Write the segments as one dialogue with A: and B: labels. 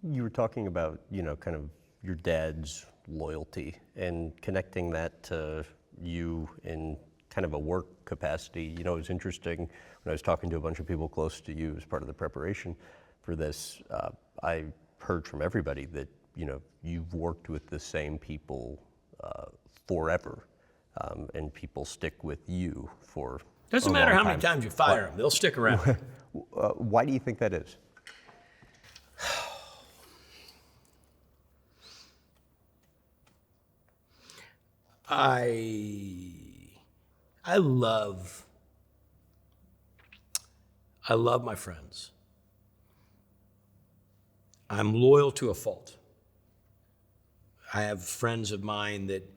A: You were talking about, kind of your dad's loyalty and connecting that to you in kind of a work capacity. It was interesting when I was talking to a bunch of people close to you as part of the preparation for this. I heard from everybody that, you've worked with the same people forever, and people stick with you for
B: Doesn't
A: a
B: matter
A: long
B: how many
A: time.
B: times you fire them, they'll stick around.
A: Why do you think that is?
B: I love my friends. I'm loyal to a fault. I have friends of mine that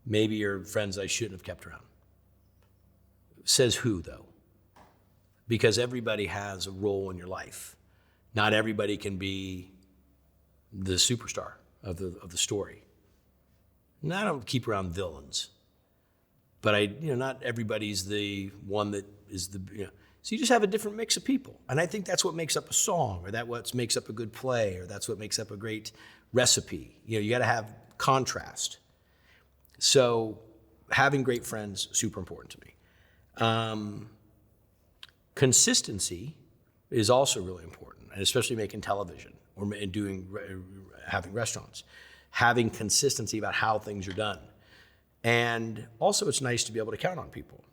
B: maybe are friends I shouldn't have kept around. Says who, though? Because everybody has a role in your life. Not everybody can be the superstar of the story. And I don't keep around villains, but not everybody's the one that is so you just have a different mix of people. And I think that's what makes up a song, or what makes up a good play, or that's what makes up a great recipe. You got to have contrast. So having great friends, super important to me. Consistency is also really important, and especially making television or having restaurants. Having consistency about how things are done. And also it's nice to be able to count on people.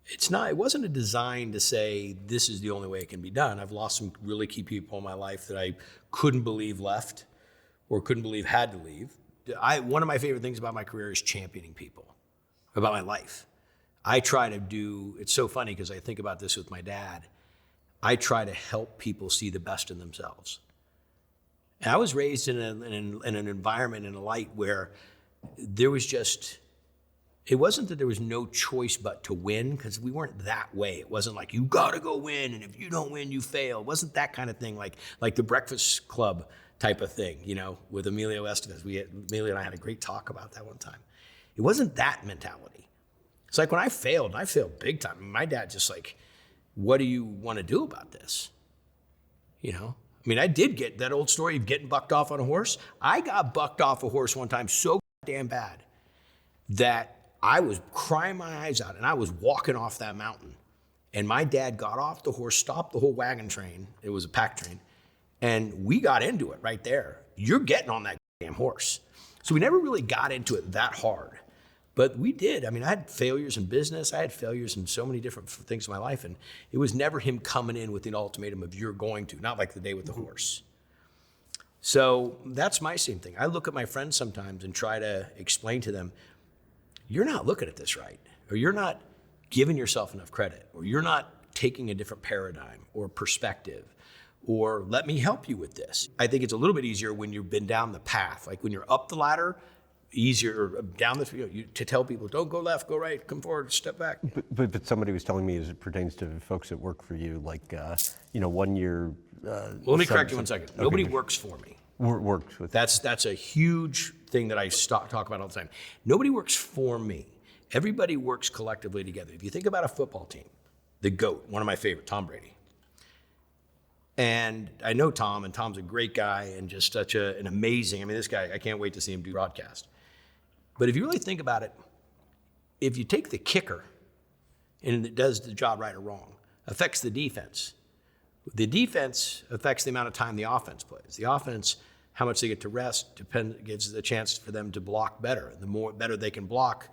B: It wasn't a design to say this is the only way it can be done. I've lost some really key people in my life that I couldn't believe left or couldn't believe had to leave. One of my favorite things about my career is championing people, about my life. I try to it's so funny because I think about this with my dad. I try to help people see the best in themselves. And I was raised in an environment, in a light where there was it wasn't that there was no choice but to win, because we weren't that way. It wasn't like, you gotta go win, and if you don't win, you fail. It wasn't that kind of thing, like the Breakfast Club type of thing, with Emilio Estevez. Emilio and I had a great talk about that one time. It wasn't that mentality. It's like when I failed big time. My dad just like, what do you want to do about this? I did get that old story of getting bucked off on a horse. I got bucked off a horse one time so damn bad that I was crying my eyes out, and I was walking off that mountain. And my dad got off the horse, stopped the whole wagon train. It was a pack train. And we got into it right there. You're getting on that damn horse. So we never really got into it that hard. But we did. I had failures in business. I had failures in so many different things in my life. And it was never him coming in with an ultimatum of you're going to, not like the day with the horse. So that's my same thing. I look at my friends sometimes and try to explain to them, you're not looking at this right, or you're not giving yourself enough credit, or you're not taking a different paradigm or perspective, or let me help you with this. I think it's a little bit easier when you've been down the path. Like when you're up the ladder, easier down the to tell people, don't go left, go right, come forward, step back.
A: But somebody was telling me, as it pertains to folks that work for you, like 1 year.
B: Well, let me correct you 1 second. Okay. Nobody works for me.
A: Works with.
B: That's a huge thing that I talk about all the time. Nobody works for me. Everybody works collectively together. If you think about a football team, the GOAT, one of my favorite, Tom Brady. And I know Tom, and Tom's a great guy and just such an amazing, this guy, I can't wait to see him do broadcast. But if you really think about it, if you take the kicker and it does the job right or wrong, affects the defense. The defense affects the amount of time the offense plays. The offense, how much they get to rest, gives the chance for them to block better. The better they can block,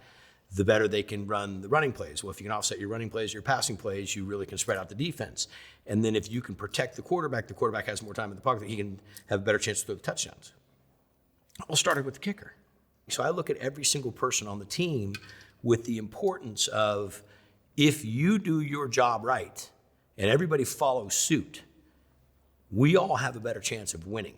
B: the better they can run the running plays. Well, if you can offset your running plays, your passing plays, you really can spread out the defense. And then if you can protect the quarterback has more time in the pocket, he can have a better chance to throw the touchdowns. All started with the kicker. So I look at every single person on the team with the importance of, if you do your job right and everybody follows suit, we all have a better chance of winning.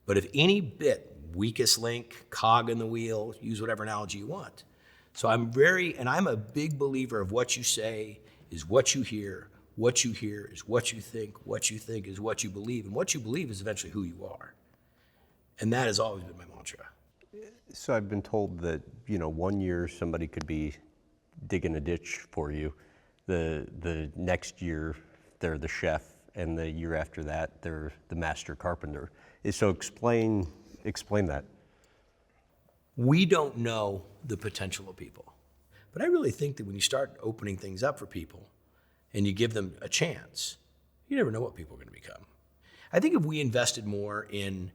B: But if any bit, weakest link, cog in the wheel, use whatever analogy you want. So I'm a big believer of what you say is what you hear is what you think is what you believe, and what you believe is eventually who you are. And that has always been my mantra.
A: So I've been told that, 1 year somebody could be digging a ditch for you. The next year they're the chef and the year after that, they're the master carpenter. So explain that.
B: We don't know the potential of people. But I really think that when you start opening things up for people and you give them a chance, you never know what people are going to become. I think if we invested more in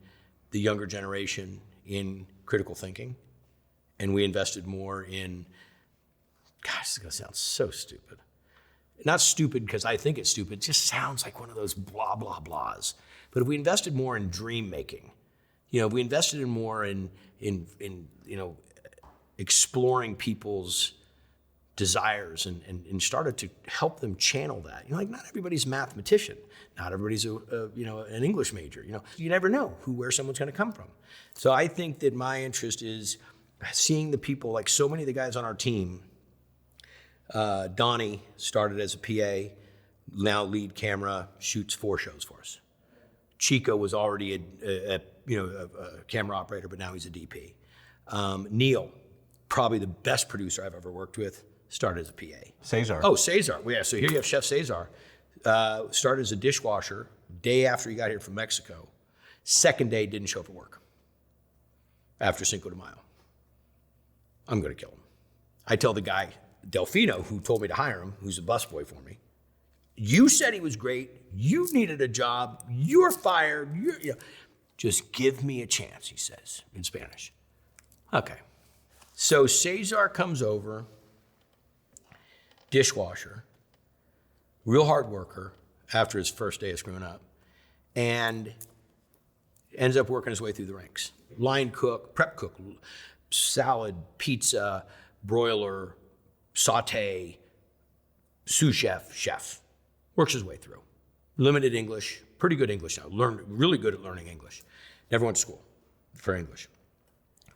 B: the younger generation in critical thinking, and we invested more in, gosh, this is going to sound so stupid. Not stupid because I think it's stupid, it just sounds like one of those blah, blah, blahs. But if we invested more in dream making, if we invested in more in exploring people's desires and started to help them channel that. Like not everybody's a mathematician, not everybody's an English major. You never know where someone's going to come from. So I think that my interest is seeing the people, like so many of the guys on our team. Donnie started as a PA, now lead camera, shoots 4 shows for us. Chico was already a camera operator, but now he's a DP. Neil, probably the best producer I've ever worked with, started as a PA.
A: Cesar.
B: Oh, Cesar. Well, yeah, so here you have Chef Cesar. Started as a dishwasher day after he got here from Mexico. Second day, didn't show up at work after Cinco de Mayo. I'm going to kill him. I tell the guy, Delfino, who told me to hire him, who's a busboy for me, you said he was great. You needed a job. You're fired. Just give me a chance, he says in Spanish. Okay. So Cesar comes over, dishwasher, real hard worker after his first day of screwing up, and ends up working his way through the ranks. Line cook, prep cook, salad, pizza, broiler, saute, sous chef, chef. Works his way through. Limited English, pretty good English now. Really good at learning English. Never went to school for English.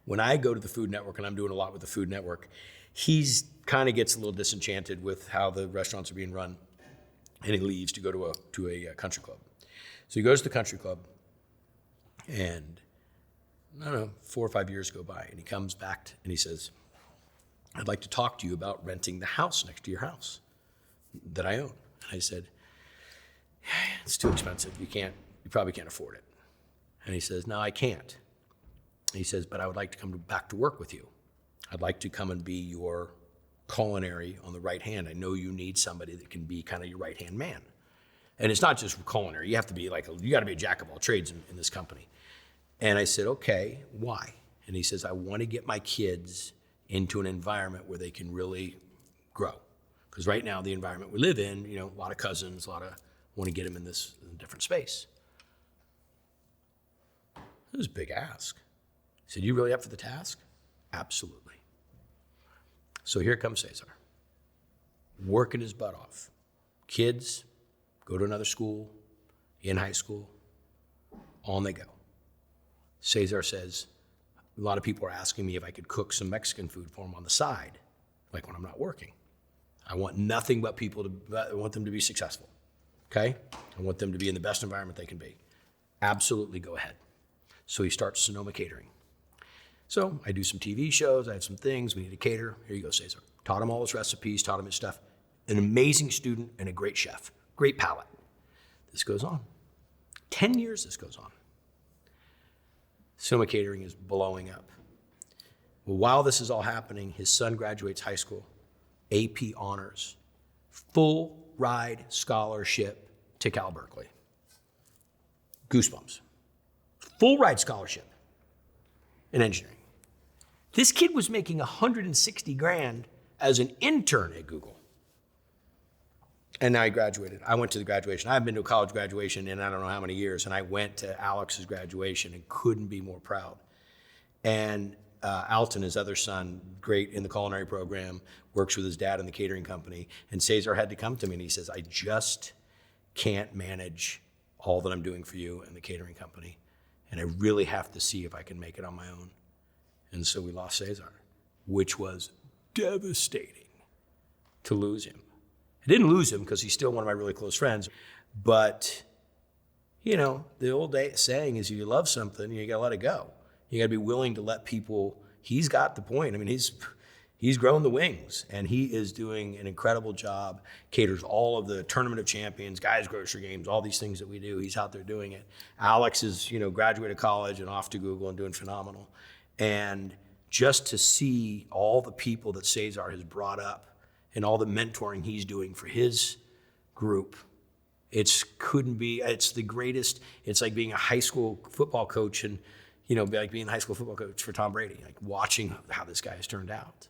B: When I go to the Food Network, and I'm doing a lot with the Food Network, he's kind of gets a little disenchanted with how the restaurants are being run, and he leaves to go to a country club. So he goes to the country club, and I don't know, 4 or 5 years go by, and he comes back and he says, I'd like to talk to you about renting the house next to your house that I own. And I said, it's too expensive. You probably can't afford it. And he says, no, I can't. He says, but I would like to come back to work with you. I'd like to come and be your culinary on the right hand. I know you need somebody that can be kind of your right hand man. And it's not just culinary. You have to be you got to be a jack of all trades in this company. And I said, okay, why? And he says, I want to get my kids into an environment where they can really grow. Because right now, the environment we live in, a lot of cousins, want to get them in this different space. It was a big ask. He said, you really up for the task? Absolutely. So here comes Cesar, working his butt off. Kids go to another school, in high school, on they go. Cesar says, a lot of people are asking me if I could cook some Mexican food for them on the side, like when I'm not working. I want nothing but I want them to be successful, okay? I want them to be in the best environment they can be. Absolutely, go ahead. So he starts Sonoma Catering. So I do some TV shows, I have some things, we need to cater. Here you go, Cesar. Taught him all his recipes, taught him his stuff. An amazing student and a great chef, great palate. This goes on. 10 years this goes on. Sonoma Catering is blowing up. Well, while this is all happening, his son graduates high school, AP honors, full ride scholarship to Cal Berkeley. Goosebumps. Full ride scholarship in engineering. This kid was making $160,000 as an intern at Google. And now he graduated. I went to the graduation. I haven't been to a college graduation in I don't know how many years, and I went to Alex's graduation and couldn't be more proud. And Alton, his other son, great in the culinary program, works with his dad in the catering company. And Cesar had to come to me and he says, I just can't manage all that I'm doing for you and the catering company. And I really have to see if I can make it on my own. And so we lost Cesar, which was devastating to lose him. I didn't lose him because he's still one of my really close friends. But, the old saying is if you love something, you got to let it go. You got to be willing to let people, he's got the point. I mean, he's grown the wings, and he is doing an incredible job. Caters all of the Tournament of Champions, Guys Grocery Games, all these things that we do. He's out there doing it. Alex is, graduated college and off to Google and doing phenomenal. And just to see all the people that Cesar has brought up and all the mentoring he's doing for his group, it's the greatest. It's like being a high school football coach and, like being a high school football coach for Tom Brady, like watching how this guy has turned out.